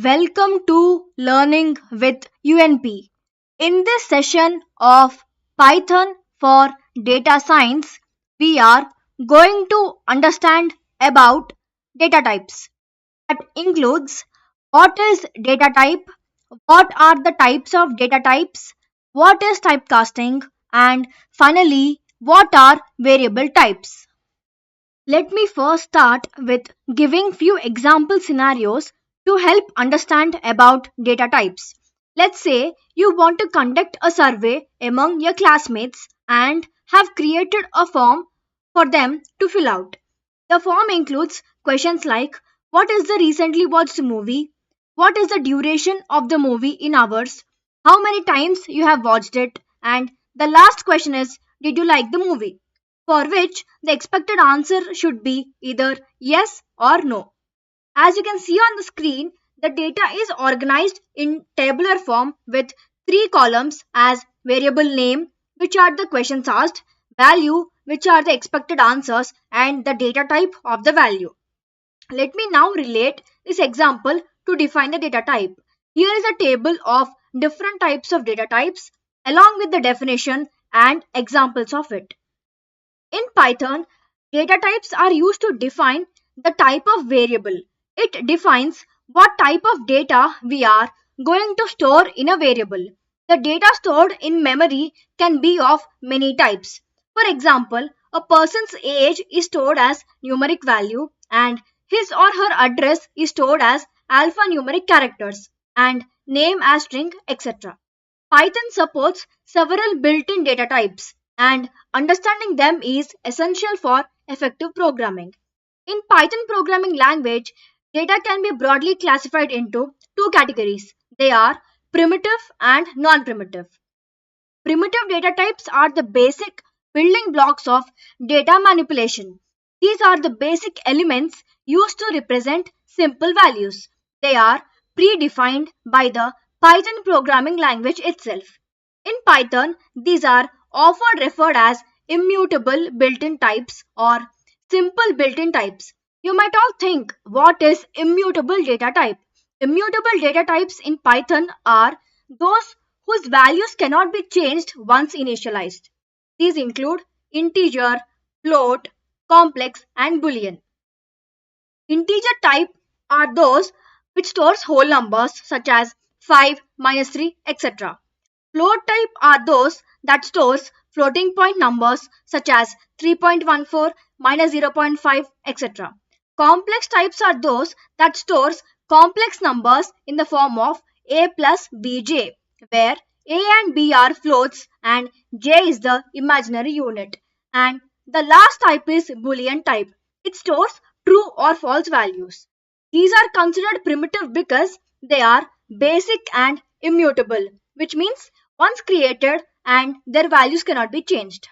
Welcome to Learning with UNP. In this session of Python for Data Science, we are going to understand about data types. That includes what is data type, what are the types of data types, what is typecasting, and finally, what are variable types. Let me first start with giving few example scenarios to help understand about data types. Let's say you want to conduct a survey among your classmates and have created a form for them to fill out. The form includes questions like what is the recently watched movie? What is the duration of the movie in hours? How many times you have watched it? And the last question is did you like the movie? For which the expected answer should be either yes or no. As you can see on the screen, the data is organized in tabular form with three columns as variable name, which are the questions asked, value, which are the expected answers, and the data type of the value. Let me now relate this example to define the data type. Here is a table of different types of data types along with the definition and examples of it. In Python, data types are used to define the type of variable. It defines what type of data we are going to store in a variable. The data stored in memory can be of many types. For example, a person's age is stored as numeric value and his or her address is stored as alphanumeric characters and name as string, etc. Python supports several built-in data types and understanding them is essential for effective programming. In Python programming language, data can be broadly classified into two categories. They are primitive and non-primitive. Primitive data types are the basic building blocks of data manipulation. These are the basic elements used to represent simple values. They are predefined by the Python programming language itself. In Python, these are often referred as immutable built-in types or simple built-in types. You might all think, what is immutable data type? Immutable data types in Python are those whose values cannot be changed once initialized. These include integer, float, complex, and boolean. Integer type are those which stores whole numbers such as 5, minus 3, etc. Float type are those that stores floating point numbers such as 3.14, minus 0.5, etc. Complex types are those that stores complex numbers in the form of a plus bj, where a and b are floats and j is the imaginary unit. And the last type is Boolean type. It stores true or false values. These are considered primitive because they are basic and immutable, which means once created and their values cannot be changed.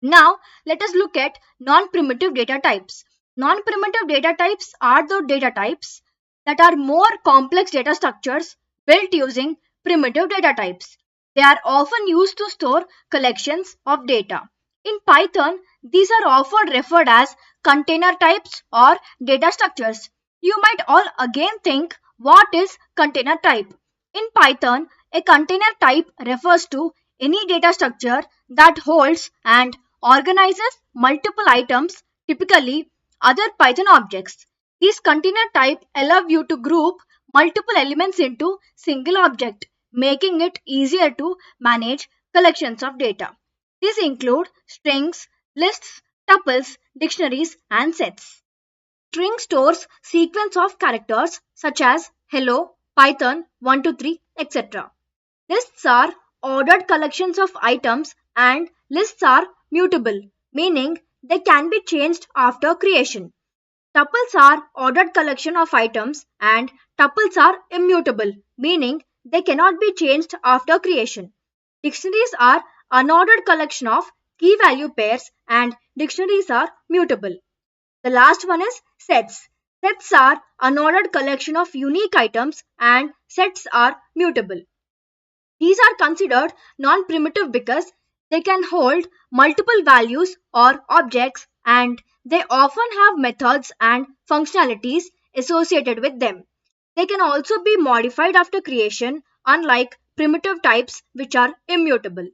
Now, let us look at non-primitive data types. Non-primitive data types are the data types that are more complex data structures built using primitive data types. They are often used to store collections of data. In Python, these are often referred as container types or data structures. You might all again think, what is container type? In Python, a container type refers to any data structure that holds and organizes multiple items, typically other Python objects. These container type allow you to group multiple elements into single object, making it easier to manage collections of data. These include strings, lists, tuples, dictionaries, and sets. String stores sequence of characters such as hello, Python, 123, etc. Lists are ordered collections of items and lists are mutable, meaning they can be changed after creation. Tuples are ordered collection of items and tuples are immutable, meaning they cannot be changed after creation. Dictionaries are unordered collection of key value pairs and dictionaries are mutable. The last one is sets. Sets are unordered collection of unique items and sets are mutable. These are considered non-primitive because they can hold multiple values or objects and they often have methods and functionalities associated with them. They can also be modified after creation, unlike primitive types which are immutable.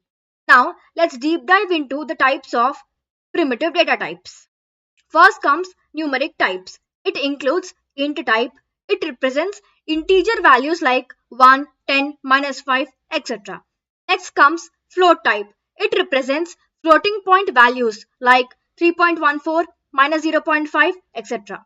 Now, let's deep dive into the types of primitive data types. First comes numeric types. It includes int type. It represents integer values like 1, 10, -5, etc. Next comes float type. It represents floating point values like 3.14, -0.5, etc.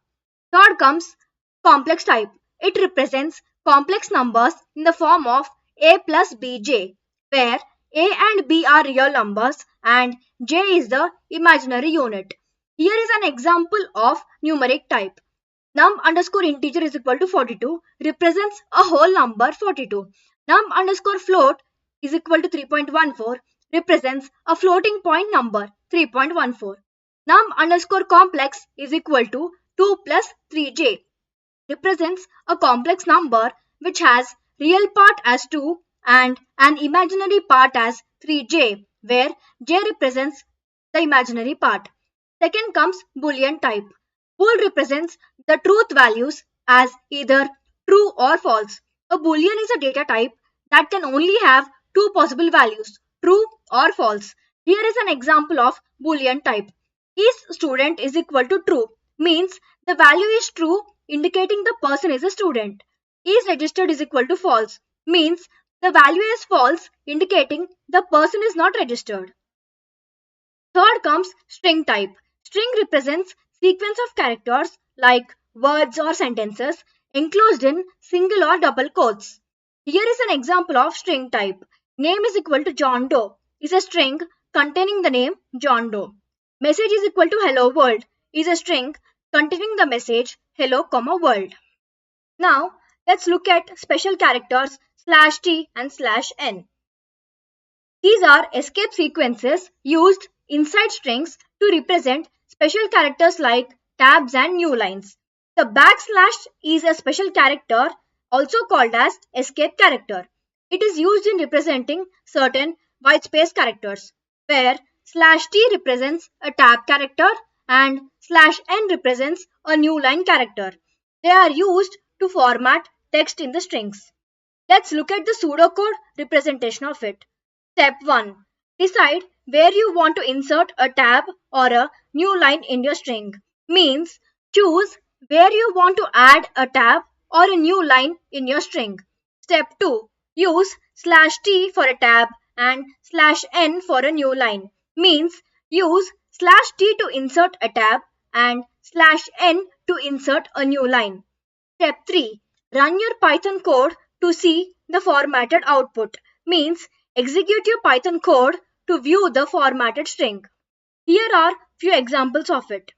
Third comes complex type. It represents complex numbers in the form of a plus bj, where a and b are real numbers and j is the imaginary unit. Here is an example of numeric type. Num underscore integer is equal to 42 represents a whole number 42. Num underscore float is equal to 3.14 represents a floating point number 3.14. Num underscore complex is equal to 2 plus 3j represents a complex number which has real part as 2 and an imaginary part as 3j, where j represents the imaginary part. Second comes Boolean type. Bool represents the truth values as either true or false. A Boolean is a data type that can only have two possible values, true or false. Here is an example of Boolean type. Is student is equal to true means the value is true indicating the person is a student. Is registered is equal to false means the value is false indicating the person is not registered. Third comes string type. String represents sequence of characters like words or sentences enclosed in single or double quotes. Here is an example of string type. Name is equal to John Doe is a string containing the name John Doe. Message is equal to hello world is a string containing the message hello, world. Now let's look at special characters /t and /n. These are escape sequences used inside strings to represent special characters like tabs and new lines. The backslash is a special character also called as escape character. It is used in representing certain whitespace characters, where /t represents a tab character and /n represents a new line character. They are used to format text in the strings. Let's look at the pseudocode representation of it. Step 1. Decide where you want to insert a tab or a new line in your string. Means choose where you want to add a tab or a new line in your string. Step 2. Use /t for a tab and /n for a new line. Means use /t to insert a tab and /n to insert a new line. Step 3. Run your Python code to see the formatted output. Means execute your Python code to view the formatted string. Here are few examples of it.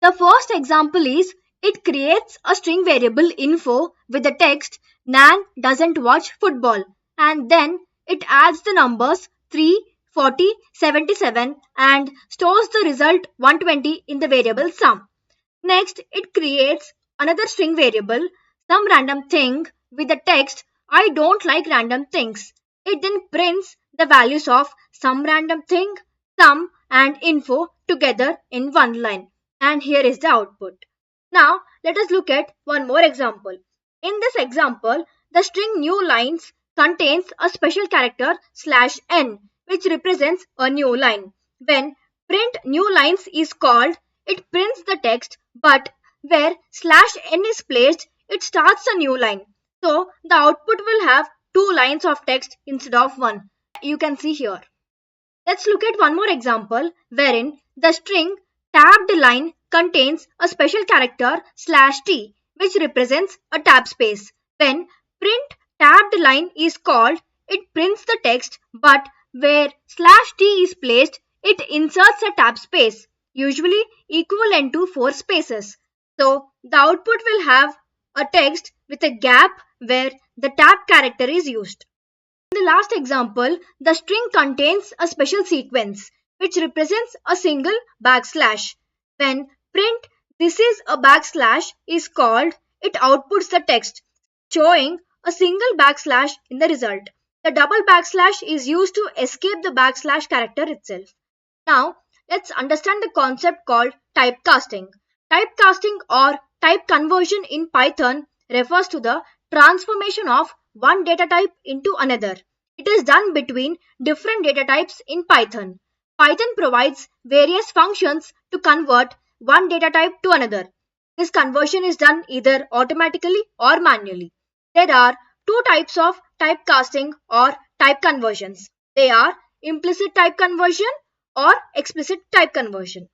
The first example is it creates a string variable info with the text Nan doesn't watch football, and then it adds the numbers 3, 40, 77 and stores the result 120 in the variable sum. Next, it creates another string variable, some random thing with the text I don't like random things. It then prints the values of some random thing, sum and info together in one line. And here is the output. Now, let us look at one more example. In this example, the string new lines contains a special character /n which represents a new line. When print new lines is called, it prints the text, but where /n is placed, it starts a new line. So the output will have two lines of text instead of one. You can see here. Let's look at one more example wherein the string tabbed line contains a special character /t which represents a tab space. When print tabbed line is called, it prints the text, but where /t is placed, it inserts a tab space, usually equivalent to 4 spaces. So the output will have a text with a gap where the tab character is used. In the last example, the string contains a special sequence which represents a single backslash. When print this is a backslash is called, it outputs the text showing a single backslash in the result. The double backslash is used to escape the backslash character itself. Now, let's understand the concept called typecasting. Typecasting or type conversion in Python refers to the transformation of one data type into another. It is done between different data types in Python. Python provides various functions to convert one data type to another. This conversion is done either automatically or manually. There are two types of typecasting or type conversions. They are implicit type conversion or explicit type conversion.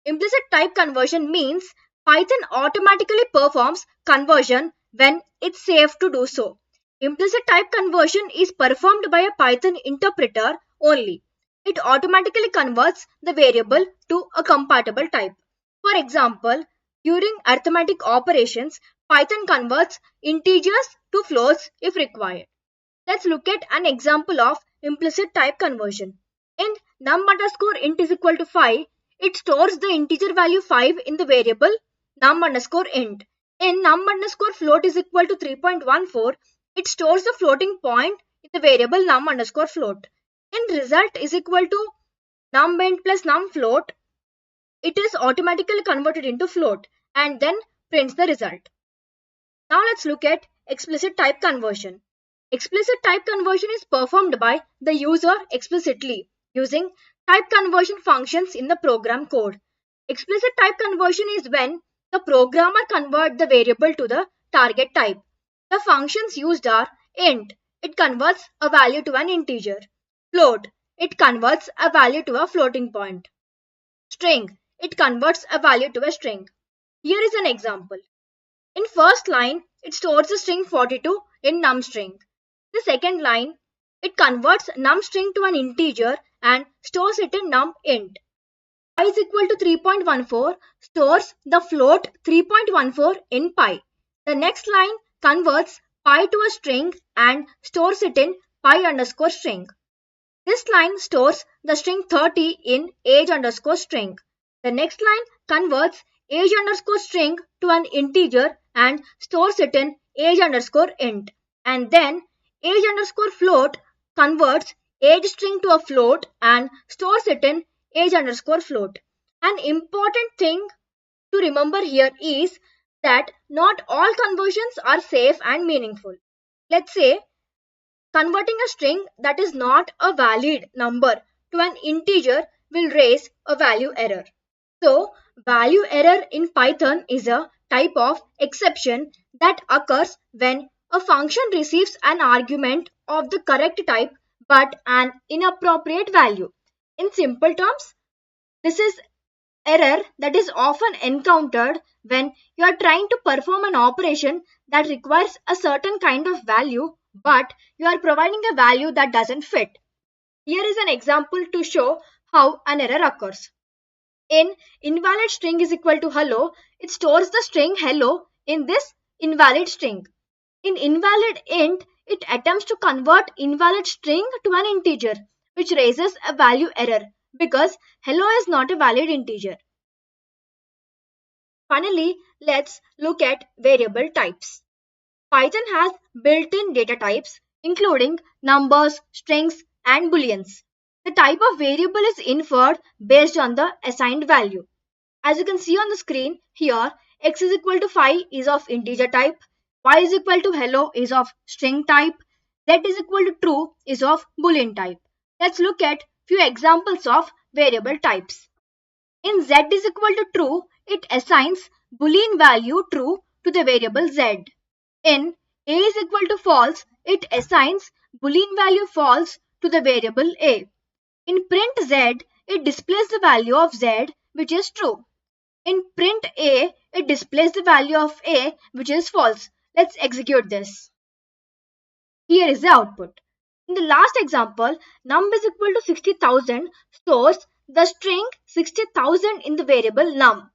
Implicit type conversion means Python automatically performs conversion when it's safe to do so. Implicit type conversion is performed by a Python interpreter only. It automatically converts the variable to a compatible type. For example, during arithmetic operations, Python converts integers to floats if required. Let's look at an example of implicit type conversion. In num_int is equal to 5, it stores the integer value 5 in the variable num_int. In num_float is equal to 3.14, it stores the floating point in the variable num_float. In result is equal to numInt plus numFloat, it is automatically converted into float and then prints the result. Now let's look at explicit type conversion. Explicit type conversion is performed by the user explicitly using type conversion functions in the program code. Explicit type conversion is when the programmer converts the variable to the target type. The functions used are int, it converts a value to an integer. Float, it converts a value to a floating point. String, it converts a value to a string. Here is an example. In first line, it stores the string 42 in numString. The second line, it converts numString to an integer and stores it in numInt. Pi is equal to 3.14 stores the float 3.14 in pi. The next line converts pi to a string and stores it in pi_string. This line stores the string 30 in age_string. The next line converts age_string to an integer and stores it in age_int. And then age_float converts age string to a float and stores it in age_float. An important thing to remember here is that not all conversions are safe and meaningful. Let's say converting a string that is not a valid number to an integer will raise a value error. So, value error in Python is a type of exception that occurs when a function receives an argument of the correct type but an inappropriate value. In simple terms, this is error that is often encountered when you are trying to perform an operation that requires a certain kind of value but you are providing a value that doesn't fit. Here is an example to show how an error occurs. In invalid string is equal to hello, it stores the string hello in this invalid string. In invalid int, it attempts to convert invalid string to an integer, which raises a value error because hello is not a valid integer. Finally, let's look at variable types. Python has built-in data types including numbers, strings, and booleans. The type of variable is inferred based on the assigned value. As you can see on the screen here, x is equal to 5 is of integer type, y is equal to hello is of string type, z is equal to true is of boolean type. Let's look at few examples of variable types. In z is equal to true, it assigns boolean value true to the variable z. In a is equal to false, it assigns boolean value false to the variable a. In print z, it displays the value of z which is true. In print a, it displays the value of a which is false. Let's execute this. Here is the output. In the last example, num is equal to 60,000 stores the string 60,000 in the variable num.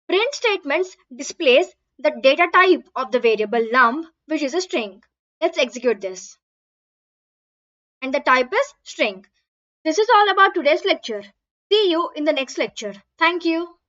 Print statements displays the data type of the variable num, which is a string. Let's execute this. And the type is string. This is all about today's lecture. See you in the next lecture. Thank you.